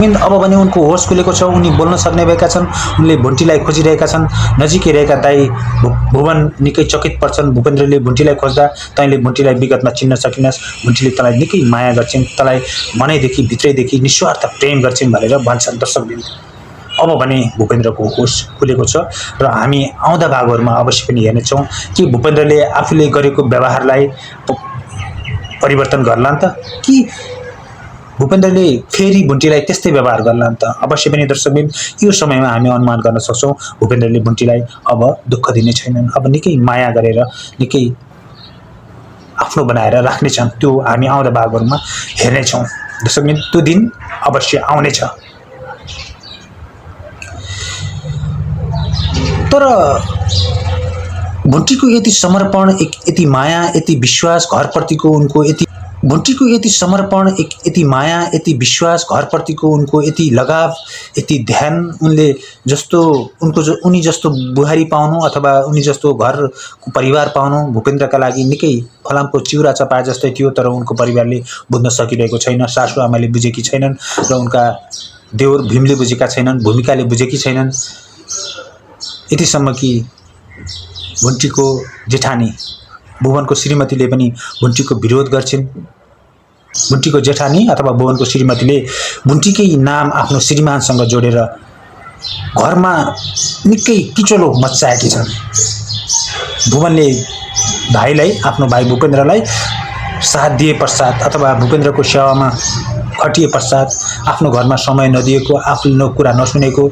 अब भने उनको होस खुलेको छ, उनी बोल्न सक्ने भएका छन्, उनले भुन्टीलाई खोजिरहेका छन्। नजिकै रहेका दाई भुवन निकै चकित पर्छन्। भूपेन्द्रले भुन्टीलाई खोज्दा तैँले भुन्टीलाई विगतमा चिन्न सकिनस्, भुन्टीले तँलाई निकै माया गर्छिन्, तँलाई मनैदेखि भित्रैदेखि निस्वार्थ प्रेम गर्छिन् भनेर भन्छन् दर्शकबिन। अब भने भूपेन्द्रको होस खुलेको छ र हामी आउँदा भागहरूमा अवश्य पनि हेर्नेछौँ कि भूपेन्द्रले आफूले गरेको व्यवहारलाई परिवर्तन गर्लान् त कि भूपेन्द्रले फेरि भुन्टीलाई त्यस्तै व्यवहार गर्लान् त। अवश्य पनि दर्शकबिन यो समयमा हामी अनुमान गर्न सक्छौँ भूपेन्द्रले भुन्टीलाई अब दुःख दिने छैनन्, अब निकै माया गरेर निकै आफ्नो बनाएर राख्नेछन्। त्यो हामी आउँदा भागहरूमा हेर्नेछौँ दर्शकबिन। त्यो दिन अवश्य आउनेछ। तर भुन्टीको यति समर्पण, यति माया, यति विश्वास घरप्रतिको उनको भुन्टीको यति समर्पण, यति माया, यति विश्वास घरप्रतिको उनको यति लगाव, यति ध्यान उनी जस्तो बुहारी पाउनु अथवा उनी जस्तो घरको परिवार पाउनु भूपेन्द्रका लागि निकै फलामको चिउरा चपाए जस्तै थियो। तर उनको परिवारले बुझ्न सकिरहेको छैन, सासु आमाले बुझेकी छैनन् र उनका देवर भीमले बुझेका छैनन्, भूमिकाले बुझेकी छैनन्। यतिसम्म कि भुन्टीको जेठानी भुवनको श्रीमतीले पनि भुन्टीको विरोध गर्छिन्। भुन्टीको जेठानी अथवा भुवनको श्रीमतीले भुन्टीकै नाम आफ्नो श्रीमानसँग जोडेर घरमा निकै किचलो मच्चाएकी छन्। भुवनले भाइलाई, आफ्नो भाइ भूपेन्द्रलाई साथ दिए पश्चात अथवा भूपेन्द्रको सेवामा खटिए पश्चात आफ्नो घरमा समय नदिएको, आफ्नो कुरा नसुनेको,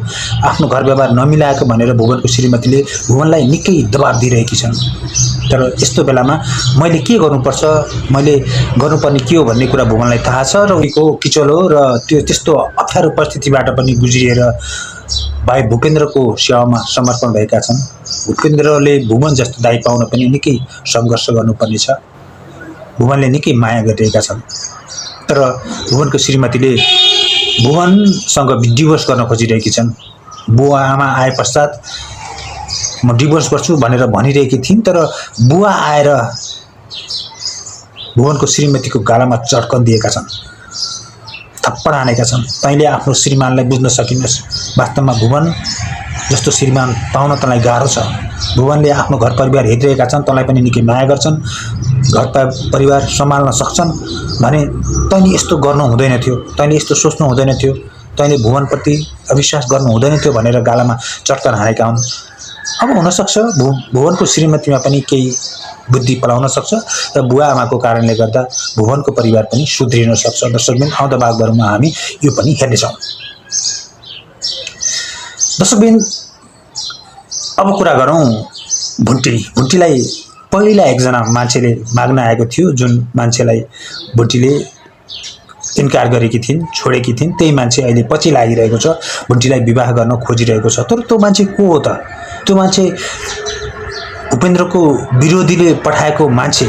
आफ्नो घर व्यवहार नमिलाएको भनेर भुवनको श्रीमतीले भुवनलाई निकै दबाब दिइरहेकी छन्। तर यस्तो बेलामा मैले के गर्नुपर्छ, मैले गर्नुपर्ने के हो भन्ने कुरा भुवनलाई थाहा छ र उनीको किचलो र त्यो त्यस्तो अप्ठ्यारो परिस्थितिबाट पनि गुज्रिएर भाइ भूपेन्द्रको सेवामा समर्पण भएका छन्। भूपेन्द्रले भुवन जस्तो दाइ पाउन पनि निकै सङ्घर्ष गर्नुपर्नेछ। भुवनले निकै माया गरिरहेका छन्। तर भुवनको श्रीमतीले भुवनसँग डिभोर्स गर्न खोजिरहेकी छन्। बुवा आमा आए पश्चात म डिभोर्स गर्छु भनेर भनिरहेकी थिइन्। तर बुवा आएर भुवनको श्रीमतीको गालामा चड्कन दिएका छन्, थप्पड हानेका छन्। तैँले आफ्नो श्रीमानलाई बुझ्न सकिनस्, वास्तवमा भुवन जस्तो श्रीमान पाउन तँलाई गाह्रो छ। भुवनले आफ्नो घर परिवार हेरिरहेका छन्, तँलाई पनि निकै माया गर्छन्, घर परिवार सम्हाल्न सक्छन् भने तैँले यस्तो गर्नु हुँदैन थियो, तैँले यस्तो सोच्नु हुँदैन थियो, तैँले भुवनप्रति अविश्वास गर्नु हुँदैन थियो भनेर गालामा चट्कन हानेका हुन्। अब हुनसक्छ भुवनको श्रीमतीमा पनि केही बुद्धि पलाउन सक्छ र बुवा आमाको कारणले गर्दा भुवनको परिवार पनि सुध्रिन सक्छ। दर्शकबिन आउँदा भागहरूमा हामी यो पनि हेर्नेछौँ। दर्शकबिन अब कुरा गरौँ भुन्टीलाई पहिला एकजना मान्छेले माग्न आएको थियो, जुन मान्छेलाई भुन्टीले इन्कार गरेकी थिइन्, छोडेकी थिइन्। त्यही मान्छे अहिले पछि लागिरहेको छ, भुन्टीलाई विवाह गर्न खोजिरहेको छ। तर त्यो मान्छे को हो त? त्यो मान्छे भूपेन्द्रको विरोधीले पठाएको मान्छे,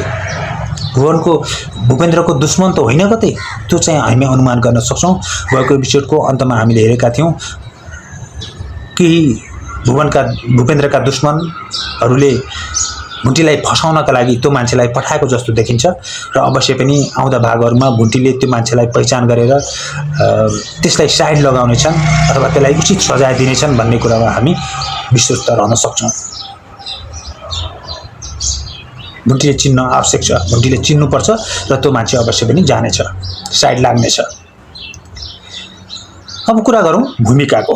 भूपेन्द्रको दुश्मन त होइन कतै। त्यो चाहिँ हामी अनुमान गर्न सक्छौँ। गएको एपिसोडको अन्तमा हामीले हेरेका थियौँ केही भूपेन्द्रका दुश्मनहरूले भुन्टीलाई फसाउनका लागि त्यो मान्छेलाई पठाएको जस्तो देखिन्छ र अवश्य पनि आउँदा भागहरूमा भुन्टीले त्यो मान्छेलाई पहिचान गरेर त्यसलाई साइड लगाउनेछन् अथवा त्यसलाई उचित सजाय दिनेछन् भन्ने कुरामा हामी विश्वस्त रहन सक्छौँ। भुन्टीले चिन्न आवश्यक छ, भुन्टीले चिन्नुपर्छ र त्यो मान्छे अवश्य पनि जानेछ, साइड लाग्नेछ। अब कुरा गरौँ भूमिकाको।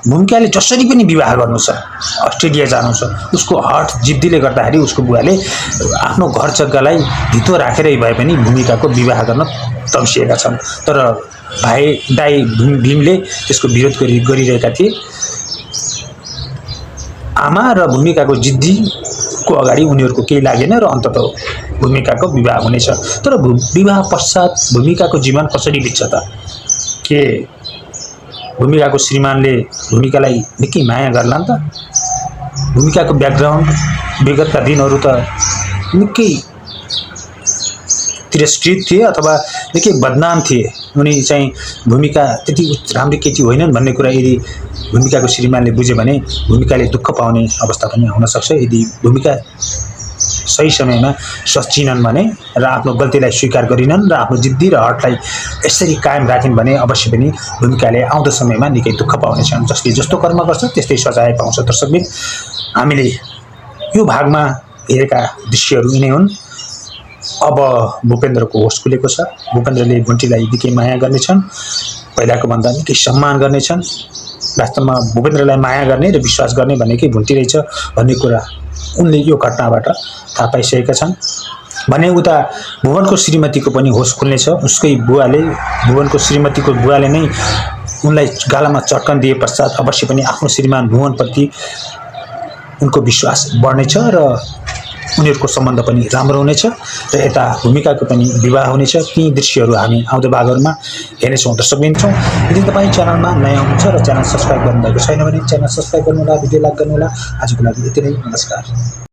भूमिकाले जसरी पनि विवाह गर्नु छ, अस्ट्रेलिया जानु छ। उसको हट जिद्दीले गर्दाखेरि उसको बुवाले आफ्नो घर जग्गालाई धितो राखेरै भए पनि भूमिकाको विवाह गर्न तम्सिएका छन्। तर दाइ भीमले त्यसको विरोध गरिरहेका थिए। आमा र भूमिकाको जिद्दीको अगाडि उनीहरूको केही लागेन र अन्ततः भूमिकाको विवाह हुनेछ। तर विवाह पश्चात भूमिकाको जीवन कसरी बित्छ त? के भूमिकाको श्रीमानले भूमिकालाई निकै माया गर्लान् त? भूमिकाको ब्याकग्राउन्ड विगतका दिनहरू त निकै तिरस्कृत थिए अथवा निकै बदनाम थिए। उनी चाहिँ भूमिका त्यति राम्रो केटी होइनन् भन्ने कुरा यदि भूमिकाको श्रीमानले बुझ्यो भने भूमिकाले दुःख पाउने अवस्था पनि हुन सक्छ। यदि भूमिका सही समयमा सचिनन् भने र आफ्नो गल्तीलाई स्वीकार गरिनन् र आफ्नो जिद्दी र हटलाई यसरी कायम राखिन् भने अवश्य पनि भूमिकाले आउँदो समयमा निकै दुःख पाउनेछन्। जसले जस्तो कर्म गर्छ त्यस्तै सजाय पाउँछ। दर्शकबिन, हामीले यो भागमा हेरेका दृश्यहरू यिनै हुन्। अब भूपेन्द्रको होस खुलेको छ। भूपेन्द्रले भुन्टीलाई निकै माया गर्नेछन्, पहिलाको भन्दा निकै सम्मान गर्नेछन्। वास्तवमा भूपेन्द्रलाई माया गर्ने र विश्वास गर्ने भनेकै भुन्टी रहेछ भन्ने कुरा उनले यो घटनाबाट थाहा पाइसकेका छन्। भने उता भुवनको श्रीमतीको पनि होस खुल्नेछ। उसकै बुवाले, भुवनको श्रीमतीको बुवाले नै उनलाई गालामा चट्कन दिए पश्चात अवश्य पनि आफ्नो श्रीमान भुवनप्रति उनको विश्वास बढ्नेछ र उनीहरूको सम्बन्ध पनि राम्रो हुनेछ र यता भूमिकाको पनि विवाह हुनेछ। ती दृश्यहरू हामी आउँदो भागहरूमा हेर्नेछौँ। दर्शकबिन, यदि तपाईँ च्यानलमा नयाँ हुनुहुन्छ र च्यानल सब्सक्राइब गर्नुभएको छैन भने च्यानल सब्सक्राइब गर्नुहोला, भिडियो लाइक गर्नुहोला। आजको लागि यति नै, नमस्कार।